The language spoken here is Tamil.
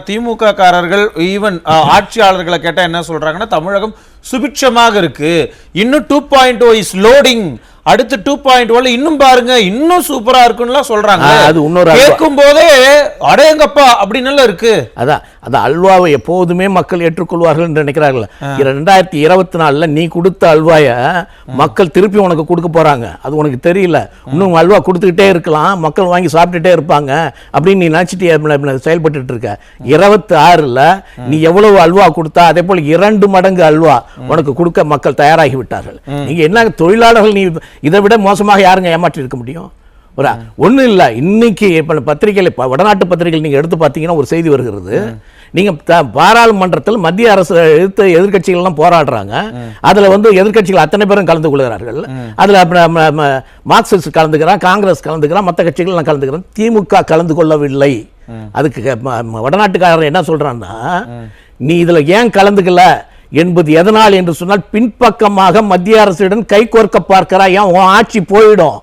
திமுக காரர்கள் ஈவன் ஆட்சியாளர்களை கேட்டா என்ன சொல்றாங்கன்னா தமிழகம் சுபிட்சமாக இருக்கு, இன்னும் 2.0 இஸ் லோடிங், அடுத்து 2.1 இன்னும் பாருங்க இன்னும் சூப்பரா இருக்குன்னு சொல்றாங்க. அது இன்னொரு கேட்கும் போதே அடேங்கப்பா அப்படின்னு இருக்கு. அதான் அந்த அல்வாவை எப்போதுமே மக்கள் ஏற்றுக்கொள்வார்கள் என்று நினைக்கிறார்கள். 2024 நீ கொடுத்த அல்வாய மக்கள் திருப்பி உனக்கு கொடுக்க போறாங்க, அது உனக்கு தெரியல. இன்னும் அல்வா கொடுத்துக்கிட்டே இருக்கலாம், மக்கள் வாங்கி சாப்பிட்டுட்டே இருப்பாங்க அப்படின்னு நீ நினைச்சிட்டு செயல்பட்டு இருக்க. 26 நீ எவ்வளவு அல்வா கொடுத்தா அதே போல 2 மடங்கு அல்வா உனக்கு கொடுக்க மக்கள் தயாராகி விட்டார்கள். நீங்க என்ன தொழிலாளர்கள், நீ இதை விட மோசமாக யாருங்க ஏமாற்றி இருக்க முடியும்? ஒன்றும் இல்லை. இன்னைக்கு இப்போ பத்திரிகையில் வடநாட்டு பத்திரிகைகள் நீங்கள் எடுத்து பார்த்தீங்கன்னா ஒரு செய்தி வருகிறது. நீங்கள் பாராளுமன்றத்தில் மத்திய அரசு எதிர்த்து எதிர்கட்சிகள்லாம் போராடுறாங்க. அதில் எதிர்கட்சிகள் அத்தனை பேரும் கலந்து கொள்கிறார்கள். அதில் மார்க்சிஸ்ட் கலந்துக்கிறான், காங்கிரஸ் கலந்துக்கிறான், மற்ற கட்சிகள்லாம் கலந்துக்கிறான். திமுக கலந்து கொள்ளவில்லை. அதுக்கு வடநாட்டுக்காரர் என்ன சொல்கிறான்னா, நீ இதில் ஏன் கலந்துக்கல என்பது எதனால் என்று சொன்னால் பின்பக்கமாக மத்திய அரசுடன் கைகோர்க்க பார்க்கிறாய், உன் ஆட்சி போயிடும்.